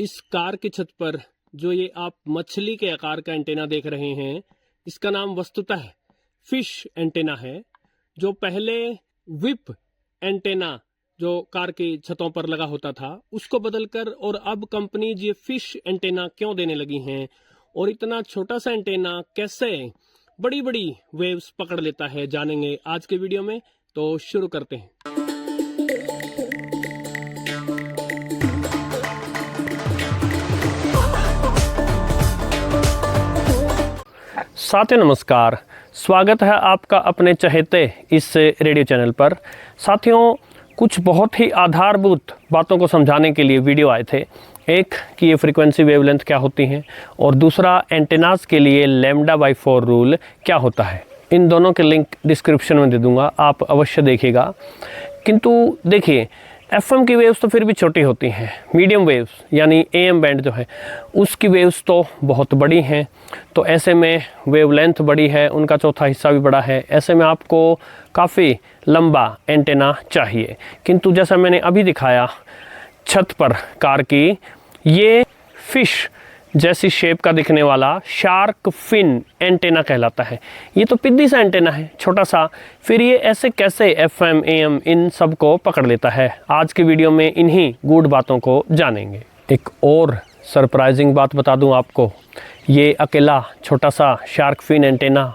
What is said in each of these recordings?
इस कार की छत पर जो ये आप मछली के आकार का एंटेना देख रहे हैं, इसका नाम वस्तुतः फिश एंटेना है। जो पहले विप एंटेना जो कार की छतों पर लगा होता था, उसको बदलकर और अब कंपनी ये फिश एंटेना क्यों देने लगी हैं, और इतना छोटा सा एंटेना कैसे बड़ी बड़ी वेव्स पकड़ लेता है, जानेंगे आज के वीडियो में। तो शुरू करते हैं। साथियों नमस्कार, स्वागत है आपका अपने चहेते इस रेडियो चैनल पर। साथियों, कुछ बहुत ही आधारभूत बातों को समझाने के लिए वीडियो आए थे। एक कि ये फ्रीक्वेंसी वेवलेंथ क्या होती हैं, और दूसरा एंटेनास के लिए λ/4 रूल क्या होता है। इन दोनों के लिंक डिस्क्रिप्शन में दे दूंगा, आप अवश्य देखिएगा। किंतु देखिए, एफएम की वेव्स तो फिर भी छोटी होती हैं, मीडियम वेव्स यानी एएम बैंड जो है उसकी वेव्स तो बहुत बड़ी हैं। तो ऐसे में वेवलेंथ बड़ी है, उनका चौथा हिस्सा भी बड़ा है, ऐसे में आपको काफ़ी लंबा एंटेना चाहिए। किंतु जैसा मैंने अभी दिखाया छत पर कार की, ये फिश जैसी शेप का दिखने वाला शार्क फिन एंटेना कहलाता है। ये तो पिद्दी सा एंटेना है, छोटा सा, फिर ये ऐसे कैसे एफएम एएम इन सब को पकड़ लेता है। आज की वीडियो में इन्हीं गूढ़ बातों को जानेंगे। एक और सरप्राइजिंग बात बता दूं आपको, ये अकेला छोटा सा शार्क फिन एंटेना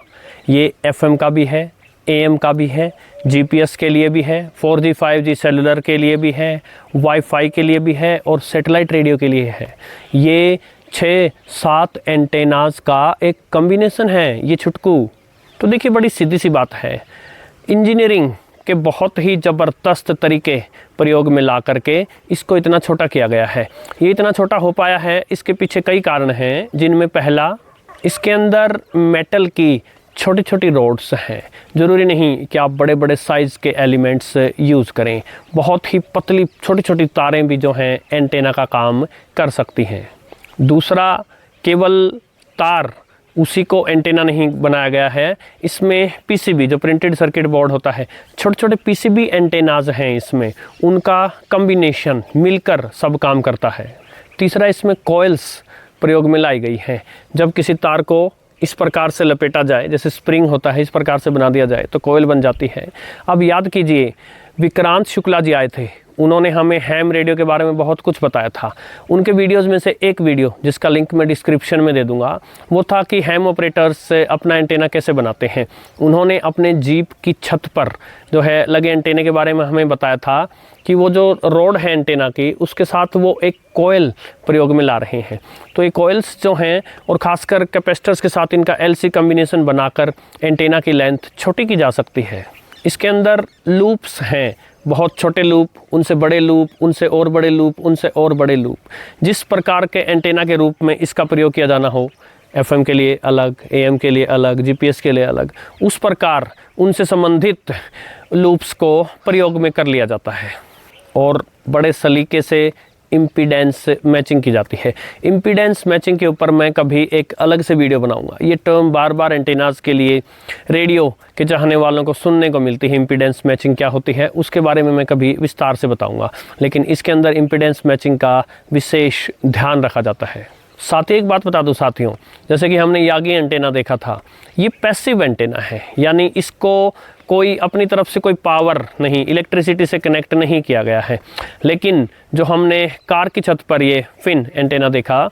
ये एफएम का भी है, एएम का भी है, जीपीएस के लिए भी है, 4G 5G सेलुलर के लिए भी है, वाईफाई के लिए भी है, और सैटेलाइट रेडियो के लिए है। ये 6-7 एंटेनाज का एक कॉम्बिनेशन है ये छुटकू। तो देखिए, बड़ी सीधी सी बात है, इंजीनियरिंग के बहुत ही ज़बरदस्त तरीके प्रयोग में ला करके इसको इतना छोटा किया गया है। ये इतना छोटा हो पाया है, इसके पीछे कई कारण हैं, जिनमें पहला, इसके अंदर मेटल की छोटी छोटी रोड्स हैं। ज़रूरी नहीं कि आप बड़े बड़े साइज़ के एलिमेंट्स यूज़ करें, बहुत ही पतली छोटी छोटी तारें भी जो हैं एंटेना का काम कर सकती हैं। दूसरा, केवल तार उसी को एंटेना नहीं बनाया गया है, इसमें पीसीबी जो प्रिंटेड सर्किट बोर्ड होता है, छोटे छोटे पीसीबी एंटेनाज हैं इसमें, उनका कॉम्बिनेशन मिलकर सब काम करता है। तीसरा, इसमें कॉइल्स प्रयोग में लाई गई हैं। जब किसी तार को इस प्रकार से लपेटा जाए, जैसे स्प्रिंग होता है, इस प्रकार से बना दिया जाए तो कॉइल बन जाती है। अब याद कीजिए, विक्रांत शुक्ला जी आए थे, उन्होंने हमें हैम रेडियो के बारे में बहुत कुछ बताया था। उनके वीडियोज़ में से एक वीडियो जिसका लिंक मैं डिस्क्रिप्शन में दे दूंगा, वो था कि हैम ऑपरेटर्स अपना एंटेना कैसे बनाते हैं। उन्होंने अपने जीप की छत पर जो है लगे एंटेने के बारे में हमें बताया था कि वो जो रोड है एंटेना की, उसके साथ वो एक कोयल प्रयोग में ला रहे हैं। तो ये कोयल्स जो हैं, और ख़ासकर कैपेसिटर्स के साथ इनका LC कम्बिनेशन बनाकर एंटेना की लेंथ छोटी की जा सकती है। इसके अंदर लूप्स हैं, बहुत छोटे लूप, उनसे बड़े लूप, उनसे और बड़े लूप, उनसे और बड़े लूप। जिस प्रकार के एंटेना के रूप में इसका प्रयोग किया जाना हो, एफएम के लिए अलग, एएम के लिए अलग, जीपीएस के लिए अलग, उस प्रकार उनसे संबंधित लूप्स को प्रयोग में कर लिया जाता है, और बड़े सलीके से इम्पीडेंस मैचिंग की जाती है। इम्पीडेंस मैचिंग के ऊपर मैं कभी एक अलग से वीडियो बनाऊंगा। ये टर्म बार बार एंटेनाज के लिए रेडियो के चाहने वालों को सुनने को मिलती है। इम्पीडेंस मैचिंग क्या होती है, उसके बारे में मैं कभी विस्तार से बताऊंगा, लेकिन इसके अंदर इम्पीडेंस मैचिंग का विशेष ध्यान रखा जाता है। साथ ही एक बात बता दूं साथियों, जैसे कि हमने यागी एंटेना देखा था, ये पैसिव एंटेना है, यानी इसको कोई अपनी तरफ से कोई पावर नहीं, इलेक्ट्रिसिटी से कनेक्ट नहीं किया गया है। लेकिन जो हमने कार की छत पर ये फिन एंटेना देखा,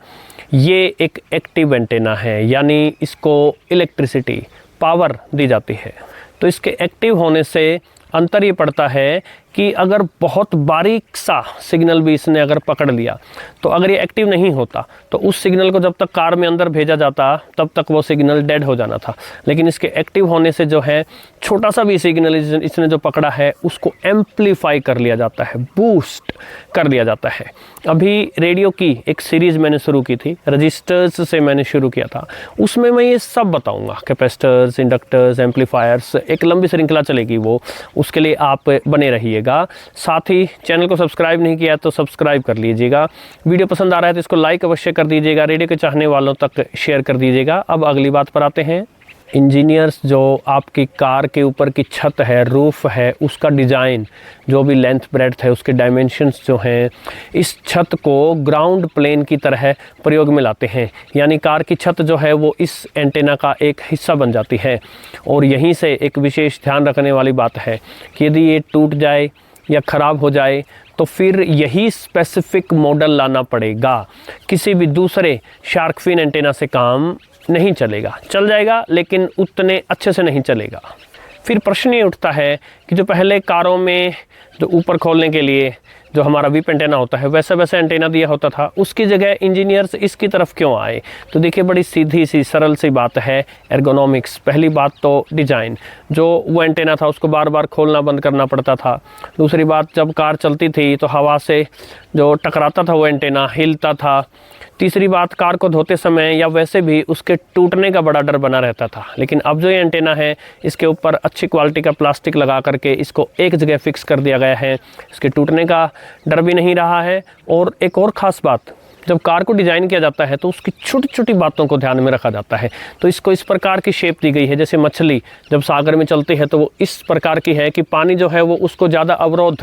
ये एक एक्टिव एंटेना है, यानी इसको इलेक्ट्रिसिटी पावर दी जाती है। तो इसके एक्टिव होने से अंतर ये पड़ता है कि अगर बहुत बारीक सा सिग्नल भी इसने अगर पकड़ लिया, तो अगर ये एक्टिव नहीं होता तो उस सिग्नल को जब तक कार में अंदर भेजा जाता तब तक वो सिग्नल डेड हो जाना था। लेकिन इसके एक्टिव होने से जो है, छोटा सा भी सिग्नल इसने जो पकड़ा है उसको एम्पलीफाई कर लिया जाता है, बूस्ट कर लिया जाता है। अभी रेडियो की एक सीरीज़ मैंने शुरू की थी, रजिस्टर्स से मैंने शुरू किया था, उसमें मैं ये सब बताऊँगा, कैपेसिटर्स, इंडक्टर्स, एम्पलीफायर्स, एक लंबी श्रृंखला चलेगी वो, उसके लिए आप बने रहिएगा। साथ ही चैनल को सब्सक्राइब नहीं किया तो सब्सक्राइब कर लीजिएगा। वीडियो पसंद आ रहा है तो इसको लाइक अवश्य कर दीजिएगा, रेडियो के चाहने वालों तक शेयर कर दीजिएगा। अब अगली बात पर आते हैं। इंजीनियर्स जो आपकी कार के ऊपर की छत है, रूफ़ है, उसका डिज़ाइन, जो भी लेंथ ब्रेड्थ है, उसके डायमेंशंस जो हैं, इस छत को ग्राउंड प्लेन की तरह प्रयोग में लाते हैं। यानी कार की छत जो है वो इस एंटेना का एक हिस्सा बन जाती है। और यहीं से एक विशेष ध्यान रखने वाली बात है कि यदि ये टूट जाए या ख़राब हो जाए तो फिर यही स्पेसिफिक मॉडल लाना पड़ेगा। किसी भी दूसरे शार्क फिन एंटेना से काम नहीं चलेगा, चल जाएगा लेकिन उतने अच्छे से नहीं चलेगा। फिर प्रश्न ये उठता है कि जो पहले कारों में जो ऊपर खोलने के लिए जो हमारा विप एंटेना होता है वैसा वैसा एंटेना दिया होता था, उसकी जगह इंजीनियर्स इसकी तरफ क्यों आए? तो देखिए बड़ी सीधी सी सरल सी बात है, एर्गोनॉमिक्स। पहली बात तो डिज़ाइन, जो वो एंटेना था उसको बार बार खोलना बंद करना पड़ता था। दूसरी बात, जब कार चलती थी तो हवा से जो टकराता था वो एंटेना हिलता था। तीसरी बात, कार को धोते समय या वैसे भी उसके टूटने का बड़ा डर बना रहता था। लेकिन अब जो ये एंटेना है इसके ऊपर अच्छी क्वालिटी का प्लास्टिक लगा करके इसको एक जगह फिक्स कर दिया गया है, इसके टूटने का डर भी नहीं रहा है। और एक और ख़ास बात, जब कार को डिज़ाइन किया जाता है तो उसकी छोटी छोटी बातों को ध्यान में रखा जाता है। तो इसको इस प्रकार की शेप दी गई है, जैसे मछली जब सागर में चलती है तो वो इस प्रकार की है कि पानी जो है वो उसको ज़्यादा अवरोध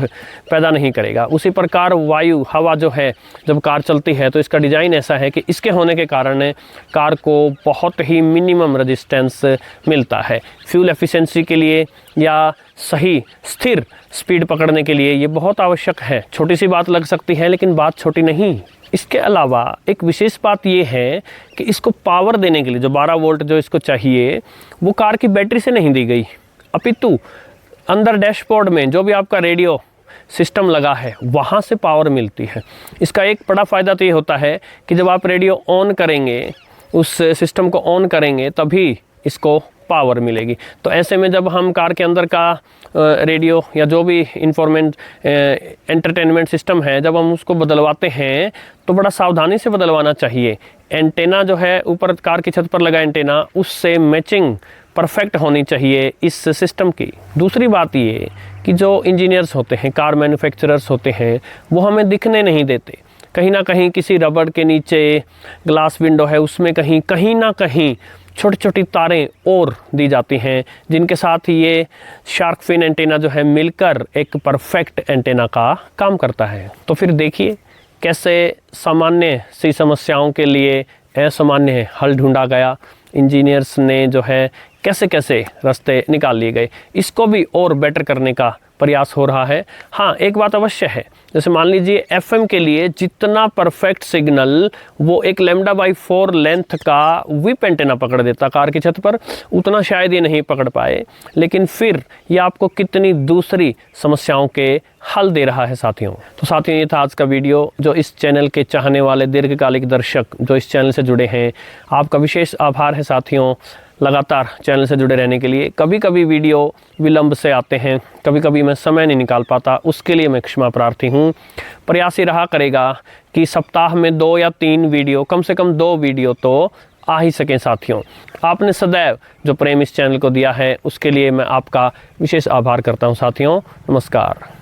पैदा नहीं करेगा। उसी प्रकार वायु, हवा जो है जब कार चलती है तो इसका डिज़ाइन ऐसा है कि इसके होने के कारण कार को बहुत ही मिनिमम रेजिस्टेंस मिलता है। फ्यूल एफिशिएंसी के लिए या सही स्थिर स्पीड पकड़ने के लिए ये बहुत आवश्यक है। छोटी सी बात लग सकती है लेकिन बात छोटी नहीं। इसके अलावा एक विशेष बात ये है कि इसको पावर देने के लिए जो 12 वोल्ट जो इसको चाहिए वो कार की बैटरी से नहीं दी गई, अपितु अंदर डैशबोर्ड में जो भी आपका रेडियो सिस्टम लगा है वहाँ से पावर मिलती है। इसका एक बड़ा फ़ायदा तो ये होता है कि जब आप रेडियो ऑन करेंगे, उस सिस्टम को ऑन करेंगे तभी इसको पावर मिलेगी। तो ऐसे में जब हम कार के अंदर का रेडियो या जो भी एंटरटेनमेंट सिस्टम है, जब हम उसको बदलवाते हैं तो बड़ा सावधानी से बदलवाना चाहिए। एंटेना जो है ऊपर कार की छत पर लगा एंटेना, उससे मैचिंग परफेक्ट होनी चाहिए इस सिस्टम की। दूसरी बात ये कि जो इंजीनियर्स होते हैं, कार मैन्युफैक्चरर्स होते हैं, वो हमें दिखने नहीं देते। कहीं ना कहीं किसी रबड़ के नीचे ग्लास विंडो है उसमें कहीं ना कहीं छोटी छोटी तारें और दी जाती हैं, जिनके साथ ये शार्क फिन एंटेना जो है मिलकर एक परफेक्ट एंटेना का काम करता है। तो फिर देखिए कैसे सामान्य सी समस्याओं के लिए असामान्य हल ढूंढा गया। इंजीनियर्स ने जो है कैसे कैसे रास्ते निकाल लिए गए, इसको भी और बेटर करने का प्रयास हो रहा है। हाँ, एक बात अवश्य है, जैसे मान लीजिए FM के लिए जितना परफेक्ट सिग्नल वो एक λ/4 लेंथ का विप एंटेना पकड़ देता कार की छत पर, उतना शायद ये नहीं पकड़ पाए। लेकिन फिर ये आपको कितनी दूसरी समस्याओं के हल दे रहा है साथियों। तो साथियों, ये था आज का वीडियो। जो इस चैनल के चाहने वाले दीर्घकालिक दर्शक जो इस चैनल से जुड़े हैं, आपका विशेष आभार है साथियों लगातार चैनल से जुड़े रहने के लिए। कभी कभी वीडियो विलंब से आते हैं, कभी कभी मैं समय नहीं निकाल पाता, उसके लिए मैं क्षमा प्रार्थी हूँ। प्रयास ही रहा करेगा कि सप्ताह में 2 या 3 वीडियो, कम से कम 2 वीडियो तो आ ही सकें साथियों। आपने सदैव जो प्रेम इस चैनल को दिया है उसके लिए मैं आपका विशेष आभार करता हूँ साथियों। नमस्कार।